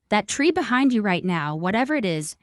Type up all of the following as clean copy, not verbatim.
That tree behind you right now, whatever it is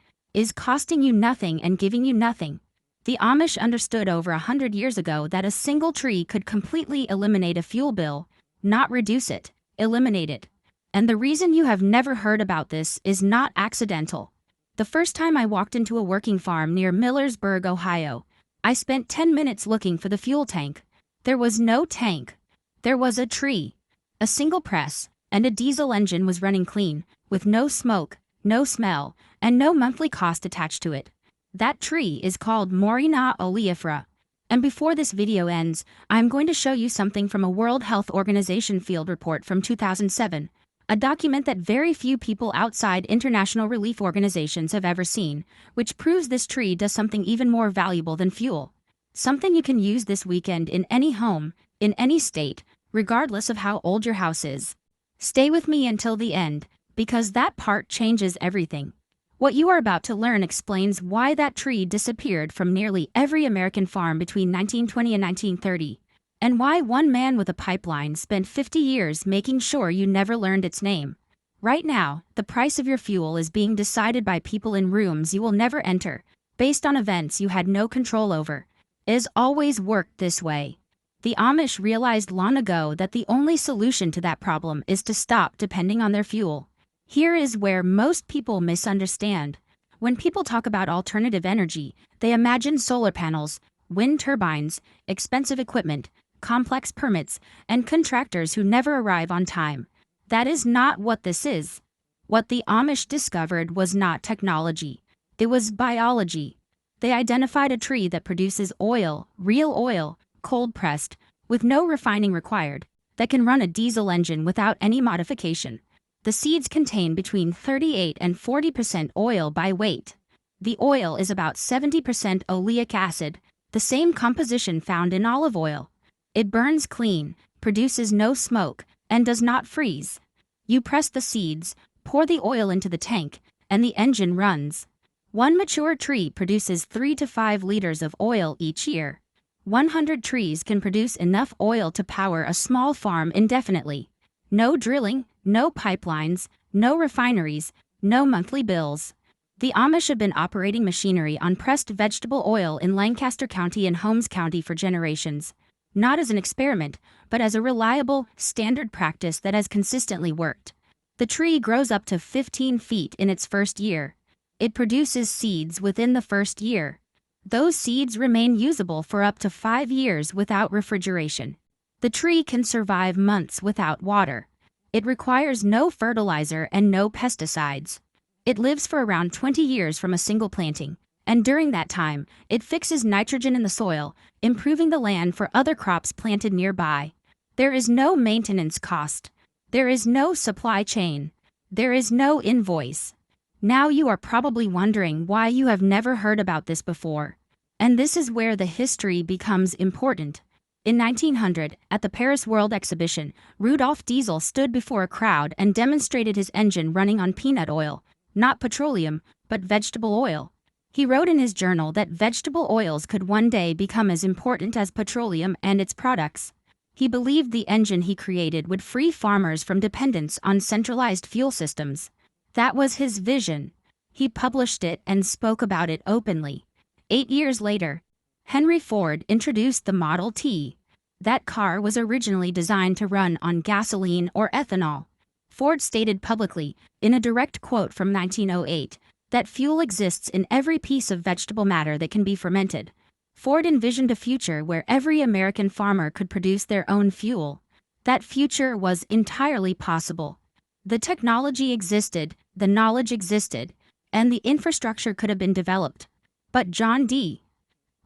costing you nothing and giving you nothing. The Amish understood over 100 years ago that a single tree could completely eliminate a fuel bill, not reduce it, eliminate it. And the reason you have never heard about this is not accidental. The first time I walked into a working farm near Millersburg, Ohio, I spent 10 minutes looking for the fuel tank. There was no tank. There was a tree, a single press, and a diesel engine was running clean, with no smoke, no smell, and no monthly cost attached to it. That tree is called Morina oleifera. And before this video ends, I'm going to show you something from a World Health Organization field report from 2007, a document that very few people outside international relief organizations have ever seen, which proves this tree does something even more valuable than fuel. Something you can use this weekend in any home, in any state, regardless of how old your house is. Stay with me until the end, because that part changes everything. What you are about to learn explains why that tree disappeared from nearly every American farm between 1920 and 1930, and why one man with a pipeline spent 50 years making sure you never learned its name. Right now, the price of your fuel is being decided by people in rooms you will never enter, based on events you had no control over. It has always worked this way. The Amish realized long ago that the only solution to that problem is to stop depending on their fuel. Here is where most people misunderstand. When people talk about alternative energy, they imagine solar panels, wind turbines, expensive equipment, complex permits, and contractors who never arrive on time. That is not what this is. What the Amish discovered was not technology. It was biology. They identified a tree that produces oil, real oil, cold-pressed, with no refining required, that can run a diesel engine without any modification. The seeds contain between 38 and 40% oil by weight. The oil is about 70% oleic acid, the same composition found in olive oil. It burns clean, produces no smoke, and does not freeze. You press the seeds, pour the oil into the tank, and the engine runs. One mature tree produces 3 to 5 liters of oil each year. 100 trees can produce enough oil to power a small farm indefinitely. No drilling, no pipelines, no refineries, no monthly bills. The Amish have been operating machinery on pressed vegetable oil in Lancaster County and Holmes County for generations, not as an experiment, but as a reliable, standard practice that has consistently worked. The tree grows up to 15 feet in its first year. It produces seeds within the first year. Those seeds remain usable for up to 5 years without refrigeration. The tree can survive months without water. It requires no fertilizer and no pesticides. It lives for around 20 years from a single planting, and during that time, it fixes nitrogen in the soil, improving the land for other crops planted nearby. There is no maintenance cost. There is no supply chain. There is no invoice. Now you are probably wondering why you have never heard about this before. And this is where the history becomes important. In 1900, at the Paris World Exhibition, Rudolf Diesel stood before a crowd and demonstrated his engine running on peanut oil, not petroleum, but vegetable oil. He wrote in his journal that vegetable oils could one day become as important as petroleum and its products. He believed the engine he created would free farmers from dependence on centralized fuel systems. That was his vision. He published it and spoke about it openly. 8 years later, Henry Ford introduced the Model T. That car was originally designed to run on gasoline or ethanol. Ford stated publicly, in a direct quote from 1908, that fuel exists in every piece of vegetable matter that can be fermented. Ford envisioned a future where every American farmer could produce their own fuel. That future was entirely possible. The technology existed, the knowledge existed, and the infrastructure could have been developed. But John D.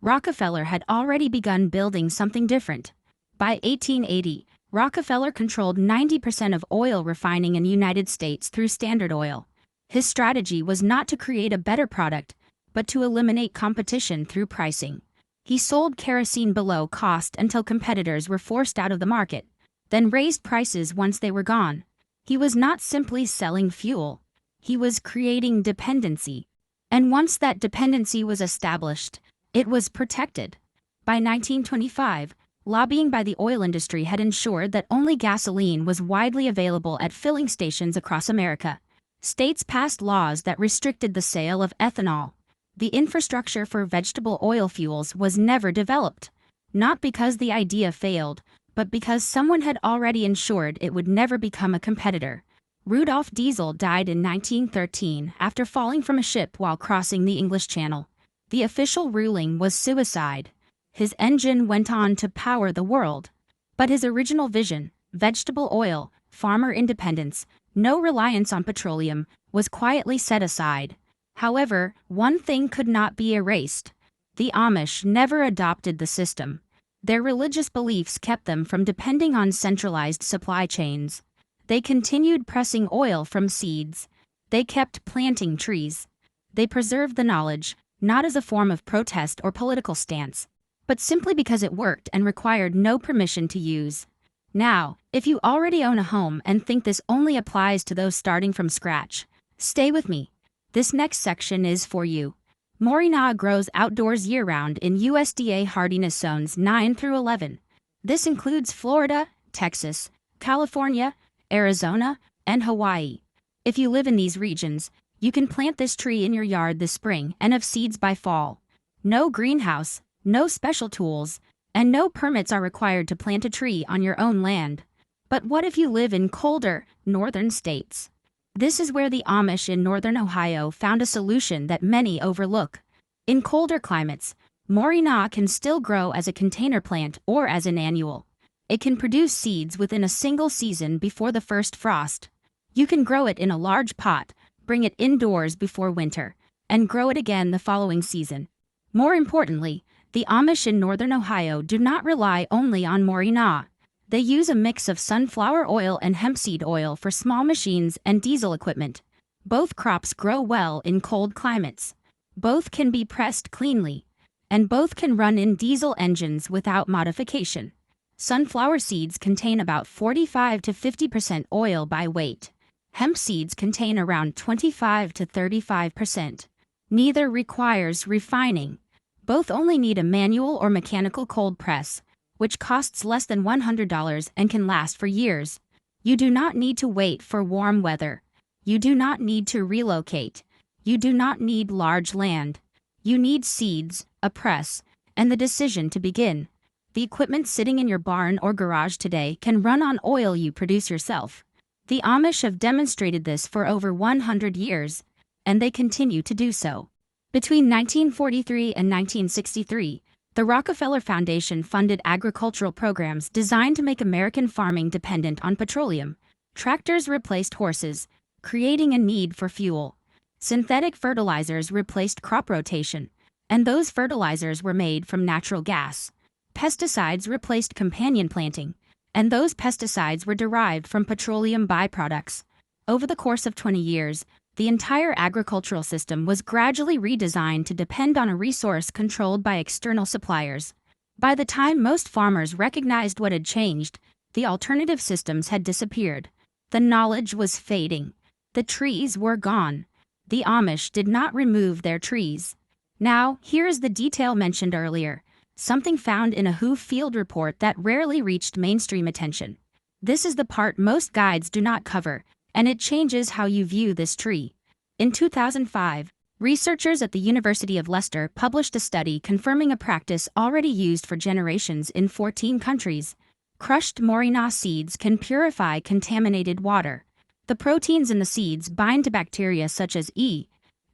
Rockefeller had already begun building something different. By 1880, Rockefeller controlled 90% of oil refining in the United States through Standard Oil. His strategy was not to create a better product, but to eliminate competition through pricing. He sold kerosene below cost until competitors were forced out of the market, then raised prices once they were gone. He was not simply selling fuel. He was creating dependency. And once that dependency was established, it was protected. By 1925, lobbying by the oil industry had ensured that only gasoline was widely available at filling stations across America. States passed laws that restricted the sale of ethanol. The infrastructure for vegetable oil fuels was never developed, not because the idea failed, but because someone had already ensured it would never become a competitor. Rudolf Diesel died in 1913 after falling from a ship while crossing the English Channel. The official ruling was suicide. His engine went on to power the world. But his original vision, vegetable oil, farmer independence, no reliance on petroleum, was quietly set aside. However, one thing could not be erased. The Amish never adopted the system. Their religious beliefs kept them from depending on centralized supply chains. They continued pressing oil from seeds. They kept planting trees. They preserved the knowledge, not as a form of protest or political stance, but simply because it worked and required no permission to use. Now, if you already own a home and think this only applies to those starting from scratch, stay with me. This next section is for you. Morinaw grows outdoors year-round in USDA hardiness zones 9 through 11. This includes Florida, Texas, California, Arizona, and Hawaii. If you live in these regions, you can plant this tree in your yard this spring and have seeds by fall. No greenhouse, no special tools, and no permits are required to plant a tree on your own land. But what if you live in colder, northern states? This is where the Amish in northern Ohio found a solution that many overlook. In colder climates, Morinaw can still grow as a container plant or as an annual. It can produce seeds within a single season before the first frost. You can grow it in a large pot, bring it indoors before winter, and grow it again the following season. More importantly, the Amish in northern Ohio do not rely only on Morinaw. They use a mix of sunflower oil and hempseed oil for small machines and diesel equipment. Both crops grow well in cold climates. Both can be pressed cleanly, and both can run in diesel engines without modification. Sunflower seeds contain about 45 to 50% oil by weight. Hemp seeds contain around 25 to 35%. Neither requires refining. Both only need a manual or mechanical cold press, which costs less than $100 and can last for years. You do not need to wait for warm weather. You do not need to relocate. You do not need large land. You need seeds, a press, and the decision to begin. The equipment sitting in your barn or garage today can run on oil you produce yourself. The Amish have demonstrated this for over 100 years, and they continue to do so. Between 1943 and 1963, the Rockefeller Foundation funded agricultural programs designed to make American farming dependent on petroleum. Tractors replaced horses, creating a need for fuel. Synthetic fertilizers replaced crop rotation, and those fertilizers were made from natural gas. Pesticides replaced companion planting, and those pesticides were derived from petroleum byproducts. Over the course of 20 years, the entire agricultural system was gradually redesigned to depend on a resource controlled by external suppliers. By the time most farmers recognized what had changed, the alternative systems had disappeared. The knowledge was fading. The trees were gone. The Amish did not remove their trees. Now, here is the detail mentioned earlier, something found in a WHO field report that rarely reached mainstream attention. This is the part most guides do not cover, and it changes how you view this tree. In 2005, researchers at the University of Leicester published a study confirming a practice already used for generations in 14 countries. Crushed Morinaw seeds can purify contaminated water. The proteins in the seeds bind to bacteria such as E.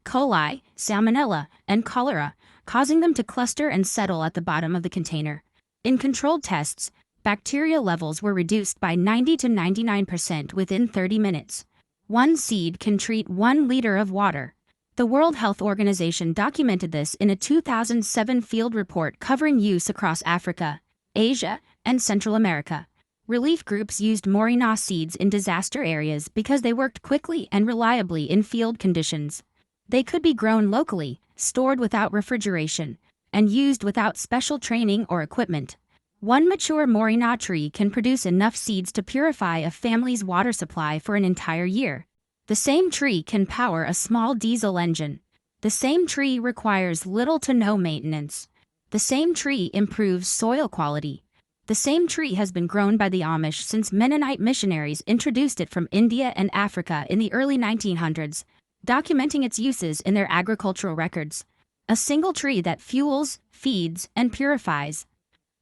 coli, salmonella, and cholera, causing them to cluster and settle at the bottom of the container. In controlled tests, bacteria levels were reduced by 90 to 99% within 30 minutes. One seed can treat 1 liter of water. The World Health Organization documented this in a 2007 field report covering use across Africa, Asia, and Central America. Relief groups used Morinaw seeds in disaster areas because they worked quickly and reliably in field conditions. They could be grown locally, stored without refrigeration, and used without special training or equipment. One mature Morinaw tree can produce enough seeds to purify a family's water supply for an entire year. The same tree can power a small diesel engine. The same tree requires little to no maintenance. The same tree improves soil quality. The same tree has been grown by the Amish since Mennonite missionaries introduced it from India and Africa in the early 1900s, documenting its uses in their agricultural records. A single tree that fuels, feeds, and purifies.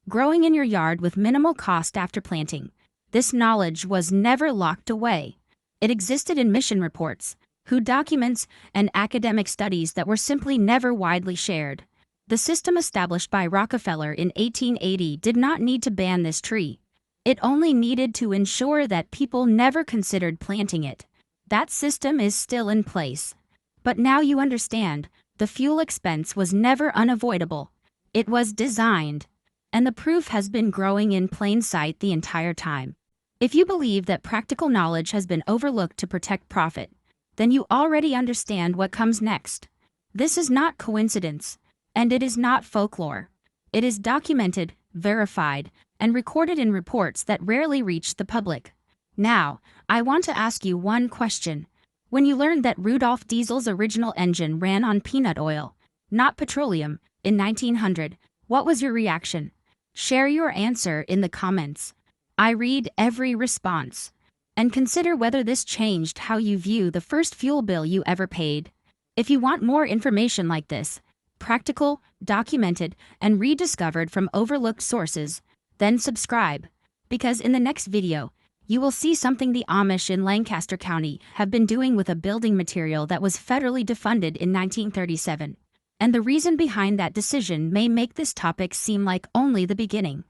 Growing in your yard with minimal cost after planting. This knowledge was never locked away. It existed in mission reports, WHO documents, and academic studies that were simply never widely shared. The system established by Rockefeller in 1880 did not need to ban this tree. It only needed to ensure that people never considered planting it. That system is still in place. But now you understand, the fuel expense was never unavoidable. It was designed. And the proof has been growing in plain sight the entire time. If you believe that practical knowledge has been overlooked to protect profit, then you already understand what comes next. This is not coincidence, and it is not folklore. It is documented, verified, and recorded in reports that rarely reach the public. Now, I want to ask you one question. When you learned that Rudolf Diesel's original engine ran on peanut oil, not petroleum, in 1900, what was your reaction? Share your answer in the comments. I read every response. And consider whether this changed how you view the first fuel bill you ever paid. If you want more information like this, practical, documented, and rediscovered from overlooked sources, then subscribe. Because in the next video, you will see something the Amish in Lancaster County have been doing with a building material that was federally defunded in 1937. And the reason behind that decision may make this topic seem like only the beginning.